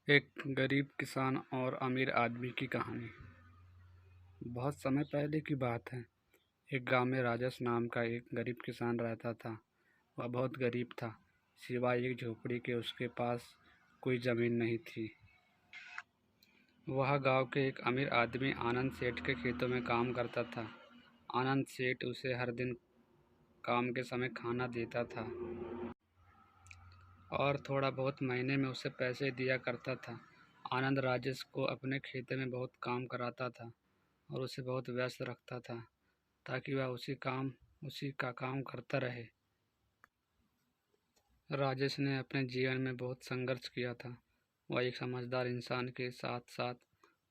एक गरीब किसान और अमीर आदमी की कहानी। बहुत समय पहले की बात है। एक गांव में राजेश नाम का एक गरीब किसान रहता था। वह बहुत गरीब था। सिवाय एक झोपड़ी के उसके पास कोई ज़मीन नहीं थी। वह गांव के एक अमीर आदमी आनंद सेठ के खेतों में काम करता था। आनंद सेठ उसे हर दिन काम के समय खाना देता था और थोड़ा बहुत महीने में उसे पैसे दिया करता था। आनंद राजेश को अपने खेत में बहुत काम कराता था और उसे बहुत व्यस्त रखता था ताकि वह उसी का काम करता रहे। राजेश ने अपने जीवन में बहुत संघर्ष किया था। वह एक समझदार इंसान के साथ साथ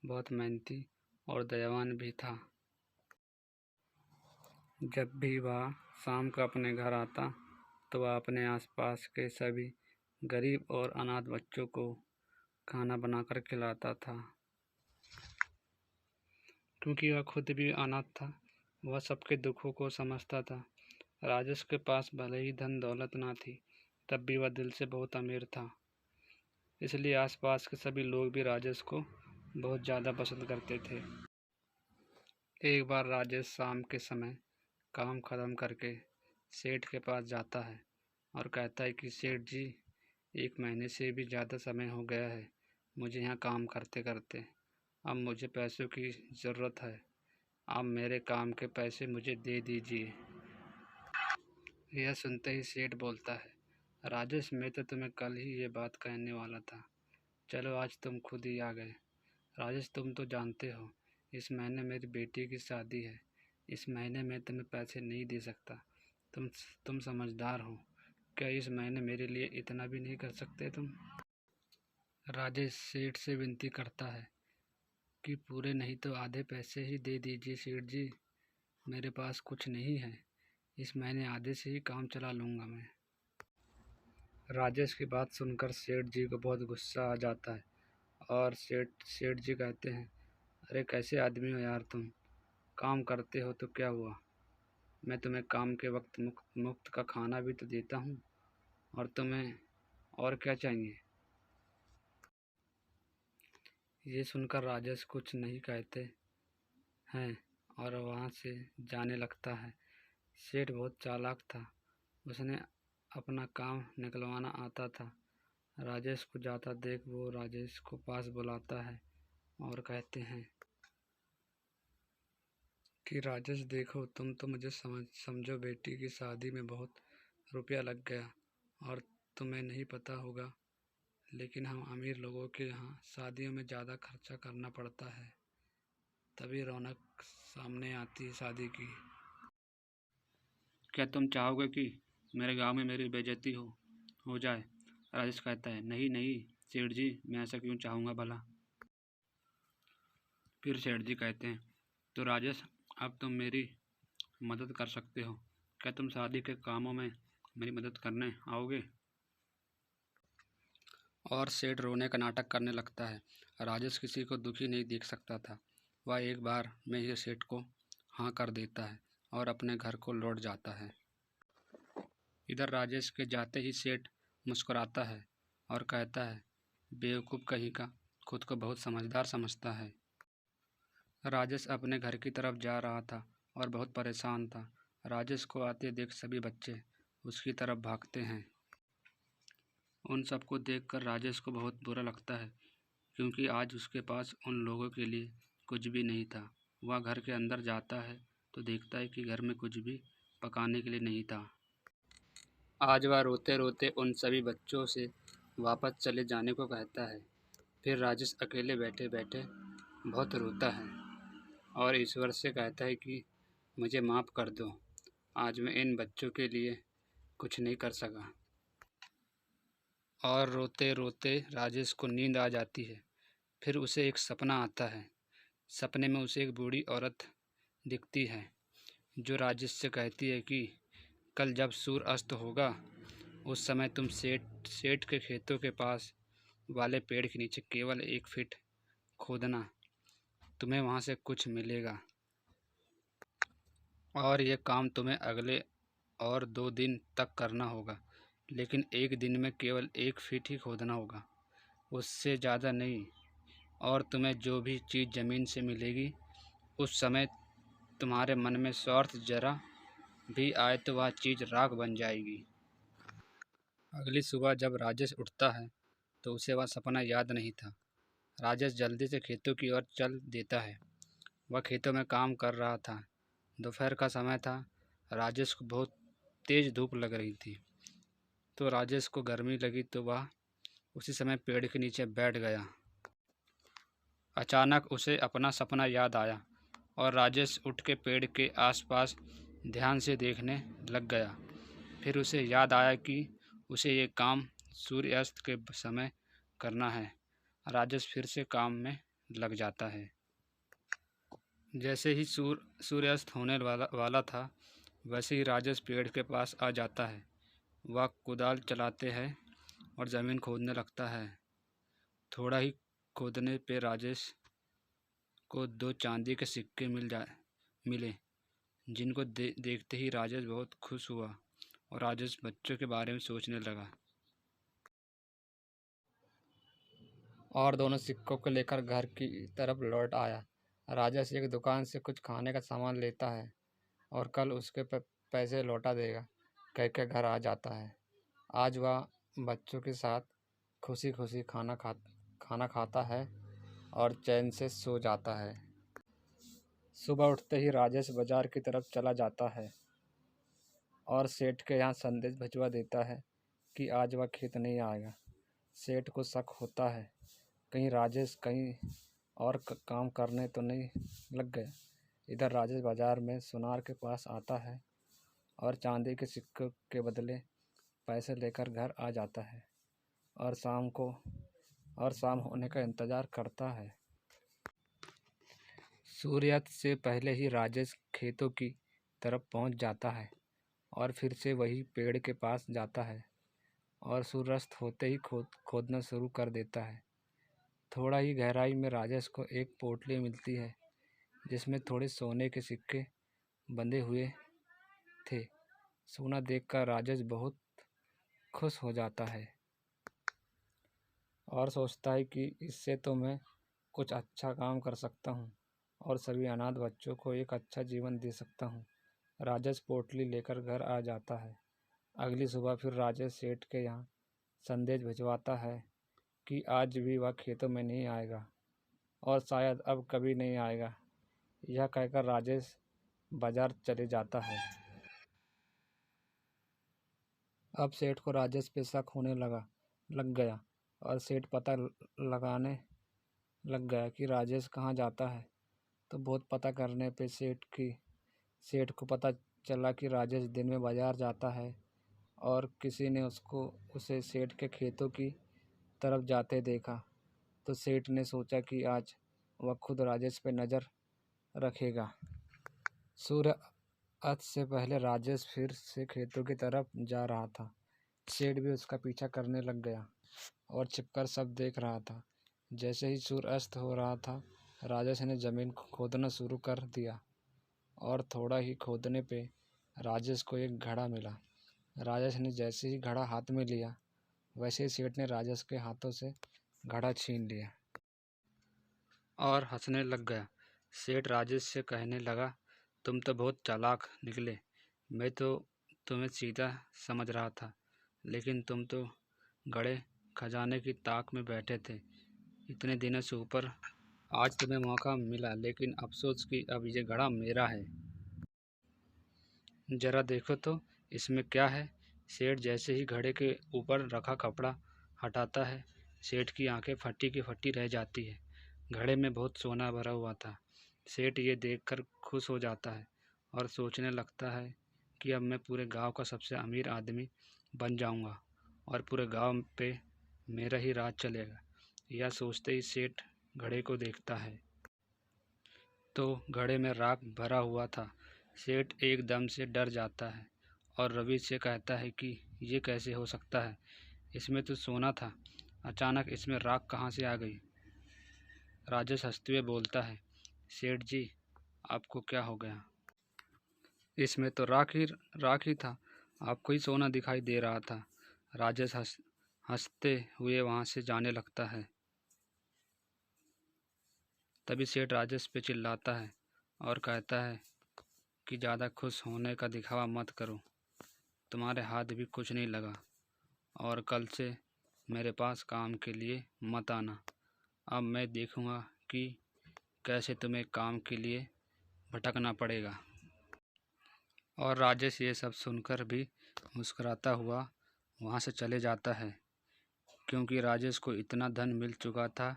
बहुत मेहनती और दयावान भी था। जब भी वह शाम को अपने घर आता तो वह अपने आसपास के सभी गरीब और अनाथ बच्चों को खाना बनाकर खिलाता था। क्योंकि वह खुद भी अनाथ था, वह सबके दुखों को समझता था। राजेश के पास भले ही धन दौलत ना थी, तब भी वह दिल से बहुत अमीर था। इसलिए आसपास के सभी लोग भी राजेश को बहुत ज़्यादा पसंद करते थे। एक बार राजेश शाम के समय काम खत्म करके सेठ के पास जाता है और कहता है कि सेठ जी, 1 महीने से भी ज़्यादा समय हो गया है मुझे यहाँ काम करते करते। अब मुझे पैसों की ज़रूरत है। आप मेरे काम के पैसे मुझे दे दीजिए। यह सुनते ही सेठ बोलता है, राजेश, मैं तो तुम्हें कल ही ये बात कहने वाला था। चलो, आज तुम खुद ही आ गए। राजेश, तुम तो जानते हो इस महीने मेरी बेटी की शादी है। इस महीने मैं तुम्हें पैसे नहीं दे सकता। तुम समझदार हो। क्या इस महीने मेरे लिए इतना भी नहीं कर सकते तुम? राजेश सेठ से विनती करता है कि पूरे नहीं तो आधे पैसे ही दे दीजिए सेठ जी। मेरे पास कुछ नहीं है। इस महीने आधे से ही काम चला लूँगा मैं। राजेश की बात सुनकर सेठ जी को बहुत गुस्सा आ जाता है और सेठ जी कहते हैं, अरे कैसे आदमी हो यार तुम? काम करते हो तो क्या हुआ? मैं तुम्हें काम के वक्त मुफ्त का खाना भी तो देता हूँ, और तुम्हें और क्या चाहिए? ये सुनकर राजेश कुछ नहीं कहते हैं और वहाँ से जाने लगता है। सेठ बहुत चालाक था। उसने अपना काम निकलवाना आता था। राजेश को जाता देख वो राजेश को पास बुलाता है और कहते हैं कि राजेश, देखो, तुम तो मुझे समझो, बेटी की शादी में बहुत रुपया लग गया और तुम्हें नहीं पता होगा, लेकिन हम अमीर लोगों के यहाँ शादियों में ज़्यादा खर्चा करना पड़ता है, तभी रौनक सामने आती है शादी की। क्या तुम चाहोगे कि मेरे गांव में मेरी बेइज्जती हो जाए? राजेश कहता है, नहीं नहीं सेठ जी, मैं ऐसा क्यों चाहूँगा भला। फिर सेठ जी कहते हैं, तो राजेश, अब तुम मेरी मदद कर सकते हो। क्या तुम शादी के कामों में मेरी मदद करने आओगे? और सेठ रोने का नाटक करने लगता है। राजेश किसी को दुखी नहीं देख सकता था। वह एक बार में ही सेठ को हाँ कर देता है और अपने घर को लौट जाता है। इधर राजेश के जाते ही सेठ मुस्कुराता है और कहता है, बेवकूफ़ कहीं का, खुद को बहुत समझदार समझता है। राजेश अपने घर की तरफ जा रहा था और बहुत परेशान था। राजेश को आते देख सभी बच्चे उसकी तरफ भागते हैं। उन सबको देखकर राजेश को बहुत बुरा लगता है, क्योंकि आज उसके पास उन लोगों के लिए कुछ भी नहीं था। वह घर के अंदर जाता है तो देखता है कि घर में कुछ भी पकाने के लिए नहीं था। आज वह रोते रोते उन सभी बच्चों से वापस चले जाने को कहता है। फिर राजेश अकेले बैठे बैठे बहुत रोता है और ईश्वर से कहता है कि मुझे माफ़ कर दो, आज मैं इन बच्चों के लिए कुछ नहीं कर सका। और रोते रोते राजेश को नींद आ जाती है। फिर उसे एक सपना आता है। सपने में उसे एक बूढ़ी औरत दिखती है जो राजेश से कहती है कि कल जब सूर्य अस्त होगा उस समय तुम सेठ सेठ के खेतों के पास वाले पेड़ के नीचे केवल 1 फीट खोदना, तुम्हें वहाँ से कुछ मिलेगा और ये काम तुम्हें अगले और 2 दिन तक करना होगा, लेकिन एक दिन में केवल 1 फीट ही खोदना होगा। उससे ज़्यादा नहीं। और तुम्हें जो भी चीज़ ज़मीन से मिलेगी, उस समय तुम्हारे मन में स्वार्थ जरा भी आए तो वह चीज़ राख बन जाएगी। अगली सुबह जब राजेश उठता है तो उसे वह सपना याद नहीं था। राजेश जल्दी से खेतों की ओर चल देता है। वह खेतों में काम कर रहा था। दोपहर का समय था। राजेश को बहुत तेज धूप लग रही थी, तो राजेश को गर्मी लगी तो वह उसी समय पेड़ के नीचे बैठ गया। अचानक उसे अपना सपना याद आया और राजेश उठ के पेड़ के आसपास ध्यान से देखने लग गया। फिर उसे याद आया कि उसे ये काम सूर्यास्त के समय करना है। राजेश फिर से काम में लग जाता है। जैसे ही सूर्यास्त होने वाला था, वैसे ही राजेश पेड़ के पास आ जाता है। वह कुदाल चलाते हैं और ज़मीन खोदने लगता है। थोड़ा ही खोदने पे राजेश को 2 चांदी के सिक्के मिले, जिनको देखते ही राजेश बहुत खुश हुआ और राजेश बच्चों के बारे में सोचने लगा और दोनों सिक्कों को लेकर घर की तरफ लौट आया। राजेश एक दुकान से कुछ खाने का सामान लेता है और कल उसके पैसे लौटा देगा कह के घर आ जाता है। आज वह बच्चों के साथ खुशी खुशी खाना खाता है और चैन से सो जाता है। सुबह उठते ही राजेश बाजार की तरफ चला जाता है और सेठ के यहाँ संदेश भिजवा देता है कि आज वह खेत नहीं आएगा। सेठ को शक होता है, कहीं राजेश कहीं और काम करने तो नहीं लग गया। इधर राजेश बाजार में सुनार के पास आता है और चांदी के सिक्कों के बदले पैसे लेकर घर आ जाता है और शाम होने का इंतज़ार करता है। सूर्यास्त से पहले ही राजेश खेतों की तरफ पहुंच जाता है और फिर से वही पेड़ के पास जाता है और सूर्यास्त होते ही खोदना शुरू कर देता है। थोड़ा ही गहराई में राजेश को एक पोटली मिलती है जिसमें थोड़े सोने के सिक्के बंधे हुए थे। सोना देखकर राजेश बहुत खुश हो जाता है और सोचता है कि इससे तो मैं कुछ अच्छा काम कर सकता हूँ और सभी अनाथ बच्चों को एक अच्छा जीवन दे सकता हूँ। राजेश पोटली लेकर घर आ जाता है। अगली सुबह फिर राजेश सेठ के यहाँ संदेश भिजवाता है कि आज भी वह खेतों में नहीं आएगा और शायद अब कभी नहीं आएगा। यह कहकर राजेश बाजार चले जाता है। अब सेठ को राजेश पे शक होने लग गया और सेठ पता लगाने लग गया कि राजेश कहाँ जाता है। तो बहुत पता करने पे सेठ को पता चला कि राजेश दिन में बाजार जाता है और किसी ने उसे सेठ के खेतों की तरफ जाते देखा। तो सेठ ने सोचा कि आज वह खुद राजेश पे नज़र रखेगा। सूर्य अस्त से पहले राजेश फिर से खेतों की तरफ जा रहा था। सेठ भी उसका पीछा करने लग गया और छिपकर सब देख रहा था। जैसे ही सूर्य अस्त हो रहा था, राजेश ने ज़मीन को खोदना शुरू कर दिया और थोड़ा ही खोदने पे राजेश को एक घड़ा मिला। राजेश ने जैसे ही घड़ा हाथ में लिया, वैसे ही सेठ ने राजेश के हाथों से घड़ा छीन लिया और हंसने लग गया। सेठ राजेश से कहने लगा, तुम तो बहुत चालाक निकले। मैं तो तुम्हें सीधा समझ रहा था, लेकिन तुम तो गड़े खजाने की ताक में बैठे थे इतने दिनों से ऊपर। आज तुम्हें मौका मिला, लेकिन अफसोस कि अब ये घड़ा मेरा है। ज़रा देखो तो इसमें क्या है। सेठ जैसे ही घड़े के ऊपर रखा कपड़ा हटाता है, सेठ की आंखें फटी की फटी रह जाती है। घड़े में बहुत सोना भरा हुआ था। सेठ ये देखकर खुश हो जाता है और सोचने लगता है कि अब मैं पूरे गांव का सबसे अमीर आदमी बन जाऊंगा और पूरे गांव पे मेरा ही राज चलेगा। यह सोचते ही सेठ घड़े को देखता है तो घड़े में राख भरा हुआ था। सेठ एकदम से डर जाता है और रवि से कहता है कि ये कैसे हो सकता है, इसमें तो सोना था, अचानक इसमें राख कहाँ से आ गई। राजेश हंसते हुए बोलता है, सेठ जी आपको क्या हो गया, इसमें तो राख ही था, आपको ही सोना दिखाई दे रहा था। राजेश हंसते हुए वहाँ से जाने लगता है। तभी सेठ राजेश पे चिल्लाता है और कहता है कि ज़्यादा खुश होने का दिखावा मत करो, तुम्हारे हाथ भी कुछ नहीं लगा, और कल से मेरे पास काम के लिए मत आना। अब मैं देखूँगा कि कैसे तुम्हें काम के लिए भटकना पड़ेगा। और राजेश ये सब सुनकर भी मुस्कुराता हुआ वहाँ से चले जाता है, क्योंकि राजेश को इतना धन मिल चुका था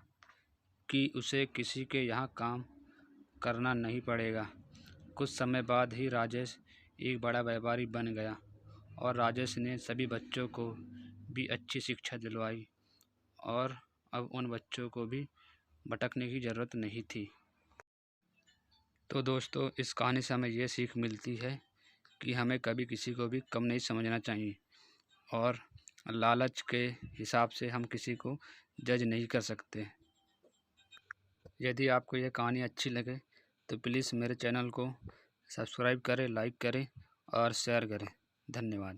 कि उसे किसी के यहाँ काम करना नहीं पड़ेगा। कुछ समय बाद ही राजेश एक बड़ा व्यापारी बन गया और राजेश ने सभी बच्चों को भी अच्छी शिक्षा दिलवाई और अब उन बच्चों को भी भटकने की ज़रूरत नहीं थी। तो दोस्तों, इस कहानी से हमें ये सीख मिलती है कि हमें कभी किसी को भी कम नहीं समझना चाहिए और लालच के हिसाब से हम किसी को जज नहीं कर सकते। यदि आपको यह कहानी अच्छी लगे तो प्लीज़ मेरे चैनल को सब्सक्राइब करें, लाइक करें और शेयर करें। धन्यवाद।